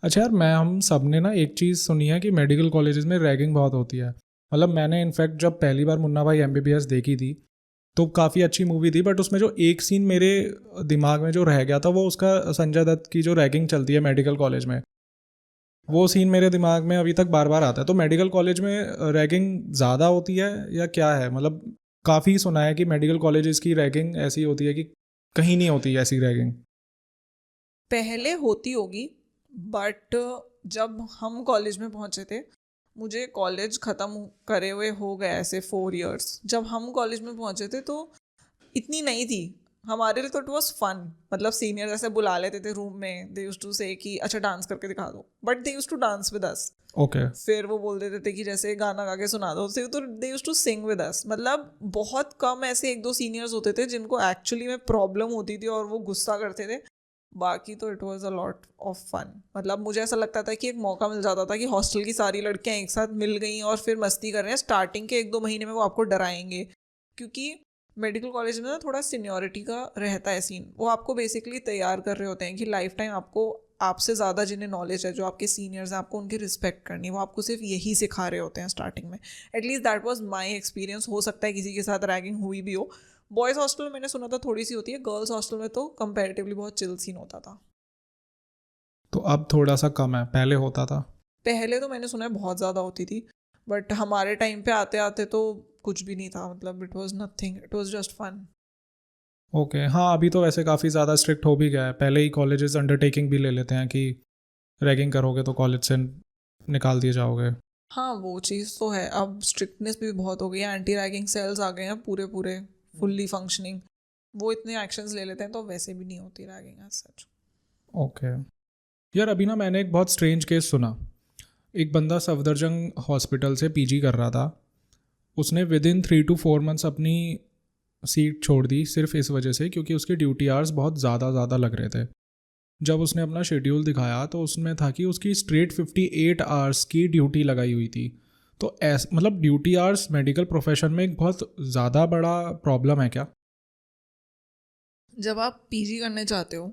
अच्छा यार, मैं हम सब ने ना एक चीज़ सुनी है कि मेडिकल कॉलेजेस में रैगिंग बहुत होती है। मतलब मैंने इनफैक्ट जब पहली बार मुन्ना भाई एमबीबीएस देखी थी तो काफ़ी अच्छी मूवी थी, बट उसमें जो एक सीन मेरे दिमाग में जो रह गया था वो उसका संजय दत्त की जो रैगिंग चलती है मेडिकल कॉलेज में, वो सीन मेरे दिमाग में अभी तक बार बार आता है। तो मेडिकल कॉलेज में रैगिंग ज़्यादा होती है या क्या है? मतलब काफ़ी सुना है कि मेडिकल कॉलेजेस की रैगिंग ऐसी होती है कि कहीं नहीं होती ऐसी रैगिंग। पहले होती होगी, बट जब हम कॉलेज में पहुंचे थे, मुझे कॉलेज ख़त्म करे हुए हो गए ऐसे 4 इयर्स। जब हम कॉलेज में पहुंचे थे तो इतनी नहीं थी हमारे लिए। तो इट वॉज फन, मतलब सीनियर ऐसे बुला लेते थे रूम में, दे यूज टू से कि अच्छा डांस करके दिखा दो, but they used to dance with us. Okay. फिर वो बोल देते थे कि जैसे गाना गा के सुना दो, तो they used to sing with us. मतलब बहुत कम ऐसे एक दो सीनियर्स होते थे जिनको एक्चुअली में प्रॉब्लम होती थी और वो गुस्सा करते थे। बाकी तो it was a lot of fun. मतलब मुझे ऐसा लगता था कि एक मौका मिल जाता था कि हॉस्टल की सारी लड़कियां एक साथ मिल गई और फिर मस्ती कर रहे हैं। स्टार्टिंग के 1-2 महीने में वो आपको डराएंगे, क्योंकि मेडिकल कॉलेज में ना थोड़ा सीनियोरिटी का रहता है सीन। वो आपको बेसिकली तैयार कर रहे होते हैं कि लाइफ टाइम आपको आपसे ज़्यादा जिन्हें नॉलेज है, जो आपके सीनियर्स हैं, आपको उनकी रिस्पेक्ट करनी है। वो आपको सिर्फ यही सिखा रहे होते हैं स्टार्टिंग में। At least that was my experience. हो सकता है किसी के साथ रैगिंग हुई भी हो। बॉयज़ हॉस्टल में मैंने सुना था थोड़ी सी होती है, गर्ल्स हॉस्टल में तो कंपैरेटिवली बहुत चिल सीन होता था। तो अब थोड़ा सा कम है, पहले होता था। पहले तो मैंने सुना है बहुत ज़्यादा होती थी, बट हमारे टाइम पे आते आते तो कुछ भी नहीं था। मतलब it was nothing, it was just fun. Okay, हाँ अभी तो वैसे काफ़ी ज़्यादा स्ट्रिक्ट हो भी गया है। पहले ही कॉलेजेस अंडरटेकिंग भी ले लेते हैं कि रैगिंग करोगे तो कॉलेज से निकाल दिए जाओगे। हाँ, वो चीज़ तो है। अब स्ट्रिक्टनेस भी बहुत हो गई है, एंटी रैगिंग सेल्स आ गए हैं पूरे पूरे, फुल्ली फंक्शनिंग। वो इतने एक्शंस ले लेते हैं तो वैसे भी नहीं होती रैगिंग एज सच। ओके। यार अभी ना मैंने एक बहुत स्ट्रेंज केस सुना। एक बंदा सफदरजंग हॉस्पिटल से पीजी कर रहा था। उसने विद इन 3 to 4 मंथ्स अपनी सीट छोड़ दी सिर्फ इस वजह से क्योंकि उसके ड्यूटी आवर्स बहुत ज़्यादा लग रहे थे। जब उसने अपना शेड्यूल दिखाया तो उसमें था कि उसकी स्ट्रेट 58 आवर्स की ड्यूटी लगाई हुई थी। तो मतलब ड्यूटी आवर्स मेडिकल प्रोफेशन में एक बहुत ज़्यादा बड़ा प्रॉब्लम है क्या? जब आप पीजी करने चाहते हो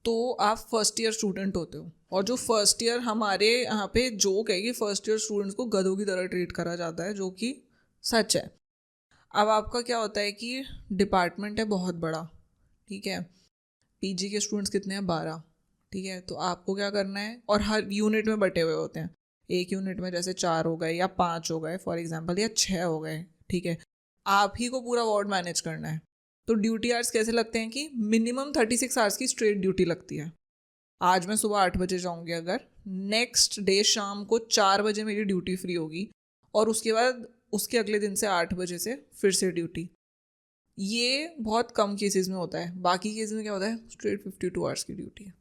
तो आप फर्स्ट ईयर स्टूडेंट होते हो, और जो फर्स्ट ईयर, हमारे यहाँ पे जोक है कि फर्स्ट ईयर स्टूडेंट्स को गधों की तरह ट्रीट करा जाता है, जो कि सच है। अब आपका क्या होता है कि डिपार्टमेंट है बहुत बड़ा, ठीक है। पीजी के स्टूडेंट्स कितने हैं? 12। ठीक है, तो आपको क्या करना है, और हर यूनिट में बटे हुए होते हैं। एक यूनिट में जैसे 4 हो गए या 5 हो गए फॉर एग्जांपल, या 6 हो गए, ठीक है। आप ही को पूरा वार्ड मैनेज करना है। तो ड्यूटी आवर्स कैसे लगते हैं कि मिनिमम 36 आवर्स की स्ट्रेट ड्यूटी लगती है। आज मैं सुबह 8 बजे जाऊंगी, अगर नेक्स्ट डे शाम को 4 बजे मेरी ड्यूटी फ्री होगी, और उसके बाद उसके अगले दिन से 8 बजे से फिर से ड्यूटी। ये बहुत कम केसेस में होता है, बाकी केसेस में क्या होता है, स्ट्रेट 52 आवर्स की ड्यूटी है।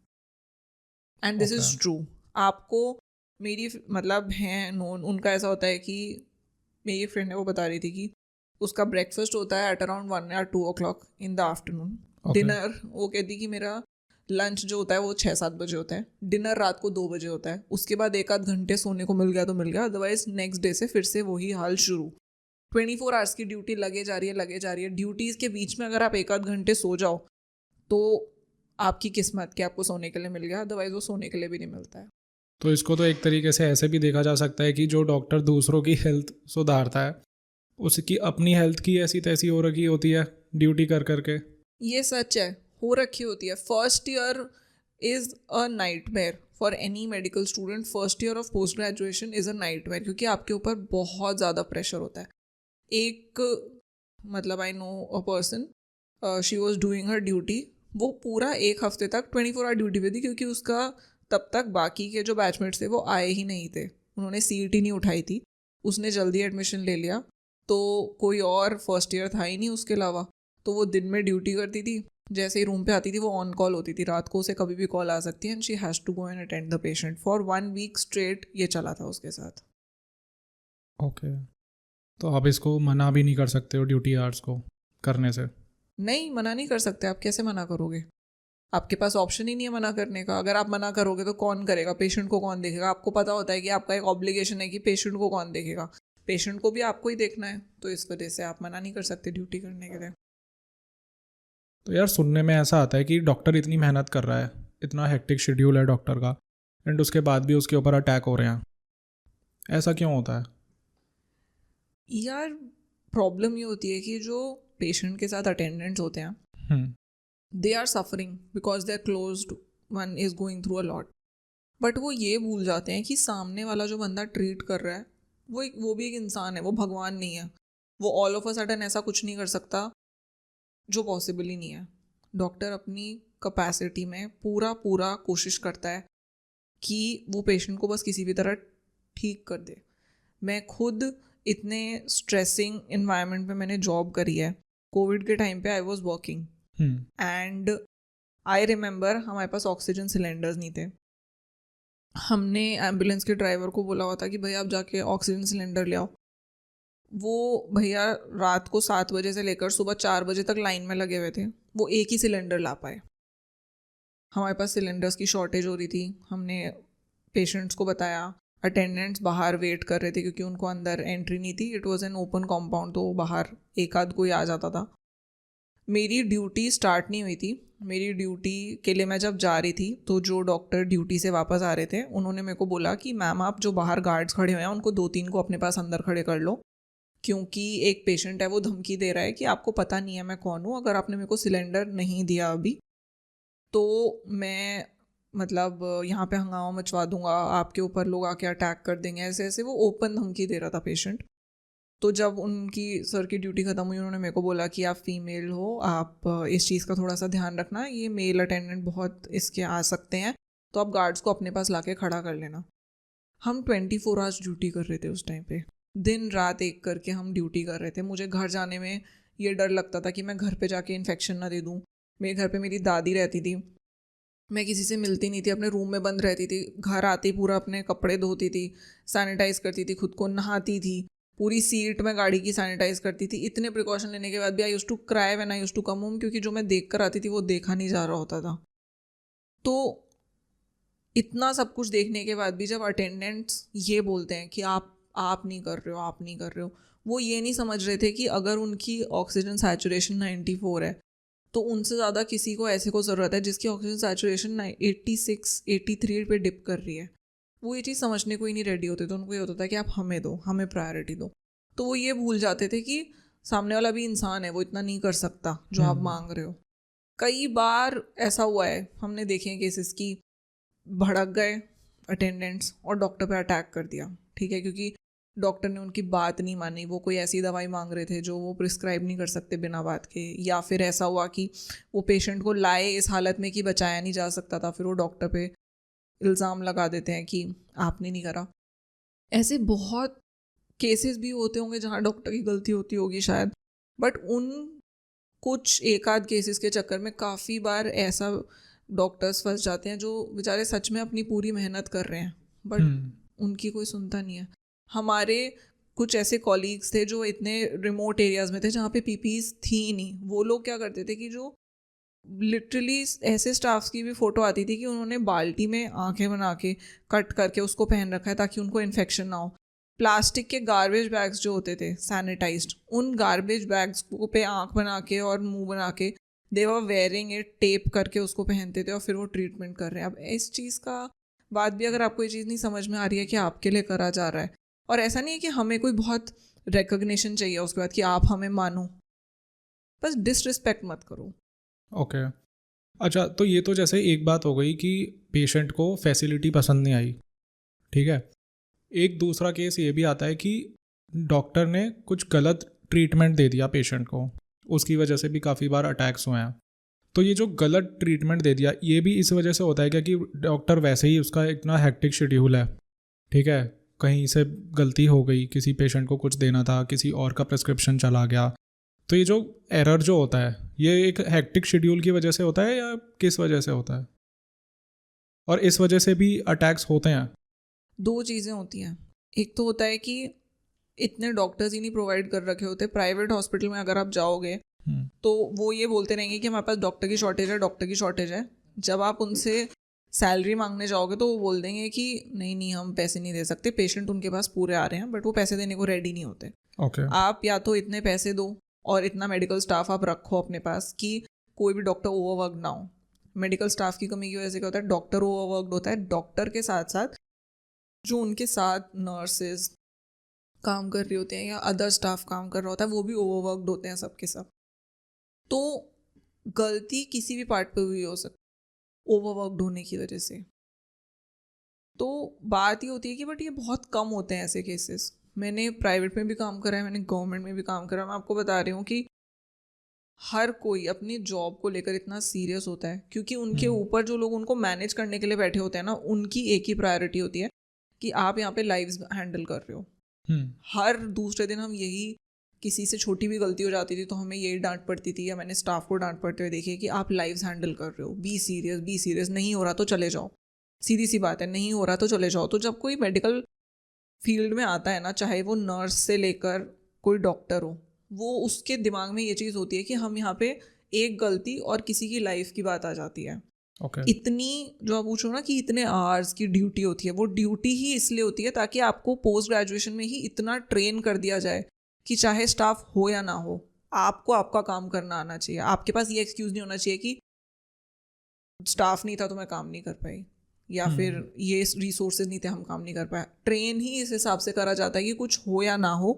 And this okay. Is true. आपको मेरी मतलब हैं नोन, उनका ऐसा होता है कि मेरी फ्रेंड है, वो बता रही थी कि उसका ब्रेकफास्ट होता है एट अराउंड 1 या 2 o'clock in the afternoon. Okay. Dinner, वो कहती कि मेरा लंच जो होता है वो 6-7 बजे होता है, डिनर रात को 2 बजे होता है, उसके बाद 1 आध घंटे सोने को मिल गया तो मिल गया, अदरवाइज नेक्स्ट डे से फिर से वही हाल शुरू। 24 आवर्स की ड्यूटी लगे जा रही है, लगे जा रही है। ड्यूटीज़ के बीच में अगर आप 1 आध घंटे सो जाओ तो आपकी किस्मत कि आपको सोने के लिए मिल गया, अदरवाइज वो सोने के लिए भी नहीं मिलता है। तो इसको तो एक तरीके से ऐसे भी देखा जा सकता है कि जो डॉक्टर दूसरों की हेल्थ सुधारता है उसकी अपनी हेल्थ की ऐसी तैसी हो रखी होती है ड्यूटी कर करके। ये सच है, हो रखी होती है। First year is a nightmare for any medical student. First year of post graduation is a nightmare, क्योंकि आपके ऊपर बहुत ज़्यादा प्रेशर होता है। एक, मतलब I know a person, she was doing her duty. वो पूरा एक हफ्ते तक 24 आवर ड्यूटी पे थी, क्योंकि उसका तब तक बाकी के जो बैचमेट्स थे वो आए ही नहीं थे, उन्होंने सीट ही नहीं उठाई थी। उसने जल्दी एडमिशन ले लिया, तो कोई और फर्स्ट ईयर था ही नहीं उसके अलावा। तो वो दिन में ड्यूटी करती थी, जैसे ही रूम पे आती थी वो ऑन कॉल होती थी। रात को उसे कभी भी कॉल आ सकती है, and she has to go and attend the patient for 1 week straight. ये चला था उसके साथ। ओके। तो आप इसको मना भी नहीं कर सकते हो ड्यूटी आवर्स को करने से? नहीं, मना नहीं कर सकते। आप कैसे मना करोगे? आपके पास ऑप्शन ही नहीं है मना करने का। अगर आप मना करोगे तो कौन करेगा? पेशेंट को कौन देखेगा? आपको पता होता है कि आपका एक ऑब्लिगेशन है कि पेशेंट को कौन देखेगा। पेशेंट को भी आपको ही देखना है, तो इस वजह से आप मना नहीं कर सकते ड्यूटी करने के लिए। तो यार सुनने में ऐसा आता है कि डॉक्टर इतनी मेहनत कर रहा है, इतना हेक्टिक शेड्यूल है डॉक्टर का, एंड उसके बाद भी उसके ऊपर अटैक हो रहे हैं? ऐसा क्यों होता है? यार प्रॉब्लम ये होती है कि जो पेशेंट के साथ अटेंडेंट्स होते हैं hmm. They are suffering because they are closed, one is going through a lot, but वो ये भूल जाते हैं कि सामने वाला जो बंदा ट्रीट कर रहा है वो भी एक इंसान है, वो भगवान नहीं है। वो ऑल ऑफ अ सडन ऐसा कुछ नहीं कर सकता जो पॉसिबल ही नहीं है। डॉक्टर अपनी कैपेसिटी में पूरा पूरा कोशिश करता है कि वो पेशेंट को बस किसी भी तरह ठीक कर दे। मैं खुद इतने स्ट्रेसिंग इन्वायरमेंट में मैंने जॉब करी है। कोविड के टाइम पे I was working and I remember हमारे पास ऑक्सीजन सिलेंडर्स नहीं थे। हमने एम्बुलेंस के ड्राइवर को बोला हुआ था कि भैया आप जाके ऑक्सीजन सिलेंडर ले आओ। वो भैया रात को 7 बजे से लेकर सुबह 4 बजे तक लाइन में लगे हुए थे, वो एक ही सिलेंडर ला पाए। हमारे पास सिलेंडर्स की शॉर्टेज हो रही थी। हमने पेशेंट्स को बताया, अटेंडेंट्स बाहर वेट कर रहे थे क्योंकि उनको अंदर एंट्री नहीं थी। It was an open compound, तो बाहर एक आध कोई आ जाता था। मेरी ड्यूटी स्टार्ट नहीं हुई थी। मेरी ड्यूटी के लिए मैं जब जा रही थी तो जो डॉक्टर ड्यूटी से वापस आ रहे थे उन्होंने मेरे को बोला कि मैम आप जो बाहर गार्ड्स खड़े हुए हैं उनको 2-3 को अपने पास अंदर खड़े कर लो, क्योंकि एक पेशेंट है वो धमकी दे रहा है कि आपको पता नहीं है मैं कौन हूँ, अगर आपने मेरे को सिलेंडर नहीं दिया अभी तो मैं मतलब यहाँ पे हंगामा मचवा दूंगा, आपके ऊपर लोग आके अटैक कर देंगे। ऐसे ऐसे वो ओपन धमकी दे रहा था पेशेंट। तो जब उनकी सर की ड्यूटी ख़त्म हुई उन्होंने मेरे को बोला कि आप फीमेल हो, आप इस चीज़ का थोड़ा सा ध्यान रखना, ये मेल अटेंडेंट बहुत इसके आ सकते हैं, तो आप गार्ड्स को अपने पास लाके खड़ा कर लेना। हम 24 आवर्स ड्यूटी कर रहे थे उस टाइम पे, दिन रात एक करके हम ड्यूटी कर रहे थे। मुझे घर जाने में ये डर लगता था कि मैं घर पे जाके इन्फेक्शन ना दे दूँ। मेरे घर पे मेरी दादी रहती थी, मैं किसी से मिलती नहीं थी, अपने रूम में बंद रहती थी। घर आती पूरा अपने कपड़े धोती थी, सैनिटाइज़ करती थी, खुद को नहाती थी, पूरी सीट में गाड़ी की सैनिटाइज़ करती थी। इतने प्रिकॉशन लेने के बाद भी I used to cry when I used to come home, क्योंकि जो मैं देख कर आती थी वो देखा नहीं जा रहा होता था। तो इतना सब कुछ देखने के बाद भी जब अटेंडेंट्स ये बोलते हैं कि आप नहीं कर रहे हो, आप नहीं कर रहे हो, वो ये नहीं समझ रहे थे कि अगर उनकी ऑक्सीजन सैचुरेशन 94 है तो उनसे ज़्यादा किसी को ऐसे को ज़रूरत है जिसकी ऑक्सीजन सैचुरेशन 86 83 पे डिप कर रही है। वो ये चीज़ समझने को ही नहीं रेडी होते, तो उनको ये होता था कि आप हमें दो, हमें प्रायोरिटी दो। तो वो ये भूल जाते थे कि सामने वाला भी इंसान है, वो इतना नहीं कर सकता जो आप मांग रहे हो। कई बार ऐसा हुआ है, हमने देखे हैं केसेस की भड़क गए अटेंडेंट्स और डॉक्टर पे अटैक कर दिया, ठीक है, क्योंकि डॉक्टर ने उनकी बात नहीं मानी। वो कोई ऐसी दवाई मांग रहे थे जो वो प्रिस्क्राइब नहीं कर सकते बिना बात के, या फिर ऐसा हुआ कि वो पेशेंट को लाए इस हालत में कि बचाया नहीं जा सकता था, फिर वो डॉक्टर पे इल्ज़ाम लगा देते हैं कि आपने नहीं करा। ऐसे बहुत केसेस भी होते होंगे जहाँ डॉक्टर की गलती होती होगी शायद, बट उन कुछ एक आध केसेस के चक्कर में काफ़ी बार ऐसा डॉक्टर्स फंस जाते हैं जो बेचारे सच में अपनी पूरी मेहनत कर रहे हैं बट उनकी कोई सुनता नहीं है। हमारे कुछ ऐसे कॉलीग्स थे जो इतने रिमोट एरियाज़ में थे जहाँ पे पीपीज़ थी ही नहीं। वो लोग क्या करते थे कि जो लिटरली ऐसे स्टाफ्स की भी फ़ोटो आती थी कि उन्होंने बाल्टी में आंखें बना के कट करके उसको पहन रखा है ताकि उनको इन्फेक्शन ना हो। प्लास्टिक के गार्बेज बैग्स जो होते थे सैनिटाइज्ड, उन गार्बेज बैग्स को पे आंख बना के और मुंह बना के दे वर वेयरिंग इट, टेप करके उसको पहनते थे और फिर वो ट्रीटमेंट कर रहे हैं। अब इस चीज़ का बाद भी अगर आपको ये चीज़ नहीं समझ में आ रही है कि आपके लिए करा जा रहा है, और ऐसा नहीं है कि हमें कोई बहुत रिकग्निशन चाहिए उसके बाद कि आप हमें मानो, बस डिसरिस्पेक्ट मत करो। ओके अच्छा, तो ये तो जैसे एक बात हो गई कि पेशेंट को फैसिलिटी पसंद नहीं आई, ठीक है। एक दूसरा केस ये भी आता है कि डॉक्टर ने कुछ गलत ट्रीटमेंट दे दिया पेशेंट को, उसकी वजह से भी काफ़ी बार अटैक्स हुए हैं। तो ये जो गलत ट्रीटमेंट दे दिया ये भी इस वजह से होता है क्या कि डॉक्टर वैसे ही उसका इतना हेक्टिक शेड्यूल है, ठीक है, कहीं से गलती हो गई, किसी पेशेंट को कुछ देना था, किसी और का प्रिस्क्रिप्शन चला गया, तो ये जो एरर जो होता है ये एक हेक्टिक शेड्यूल की वजह से होता है या किस वजह से होता है? और इस वजह से भी अटैक्स होते हैं? दो चीज़ें होती हैं। एक तो होता है कि इतने डॉक्टर्स ही नहीं प्रोवाइड कर रखे होते। प्राइवेट हॉस्पिटल में अगर आप जाओगे तो वो ये बोलते रहेंगे कि हमारे पास डॉक्टर की शॉर्टेज है, डॉक्टर की शॉर्टेज है। जब आप उनसे सैलरी मांगने जाओगे तो वो बोल देंगे कि नहीं नहीं हम पैसे नहीं दे सकते, पेशेंट उनके पास पूरे आ रहे हैं, बट वो पैसे देने को रेडी नहीं होते। आप या तो इतने पैसे दो और इतना मेडिकल स्टाफ आप रखो अपने पास कि कोई भी डॉक्टर ओवरवर्क ना हो। मेडिकल स्टाफ की कमी की वजह से क्या होता है, डॉक्टर ओवरवर्कड होता है, डॉक्टर के साथ साथ जो उनके साथ नर्सेज काम कर रही होते हैं या अदर स्टाफ काम कर रहा होता है वो भी ओवरवर्कड होते हैं सबके सब। तो गलती किसी भी पार्ट पे हुई हो सकती ओवरवर्कड होने की वजह से। तो बात ये होती है कि बट ये बहुत कम होते हैं ऐसे केसेस। मैंने प्राइवेट में भी काम करा है, मैंने गवर्नमेंट में भी काम करा है। मैं आपको बता रही हूँ कि हर कोई अपनी जॉब को लेकर इतना सीरियस होता है क्योंकि उनके ऊपर जो लोग उनको मैनेज करने के लिए बैठे होते हैं ना, उनकी एक ही प्रायोरिटी होती है कि आप यहाँ पे लाइव्स हैंडल कर रहे हो। हर दूसरे दिन हम यही, किसी से छोटी भी गलती हो जाती थी तो हमें यही डांट पड़ती थी, या मैंने स्टाफ को डांट पड़ते हुए देखी कि आप लाइव्स हैंडल कर रहे हो, बी सीरियस, नहीं हो रहा तो चले जाओ। सीधी सी बात है, नहीं हो रहा तो चले जाओ। तो जब कोई मेडिकल फील्ड में आता है ना, चाहे वो नर्स से लेकर कोई डॉक्टर हो, वो उसके दिमाग में ये चीज़ होती है कि हम यहाँ पे एक गलती और किसी की लाइफ की बात आ जाती है। इतनी जो आप पूछो ना कि इतने आवर्स की ड्यूटी होती है, वो ड्यूटी ही इसलिए होती है ताकि आपको पोस्ट ग्रेजुएशन में ही इतना ट्रेन कर दिया जाए कि चाहे स्टाफ हो या ना हो, आपको आपका काम करना आना चाहिए। आपके पास ये एक्सक्यूज़ नहीं होना चाहिए कि स्टाफ नहीं था तो मैं काम नहीं कर पाई, या फिर ये रिसोर्सेज नहीं थे हम काम नहीं कर पाए। ट्रेन ही इस हिसाब से करा जाता है कि कुछ हो या ना हो,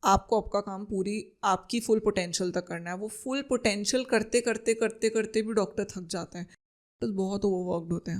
आपको आपका काम पूरी आपकी फुल पोटेंशियल तक करना है। वो फुल पोटेंशियल करते करते करते करते भी डॉक्टर थक जाता है, तो बहुत ओवरवर्कड होते हैं।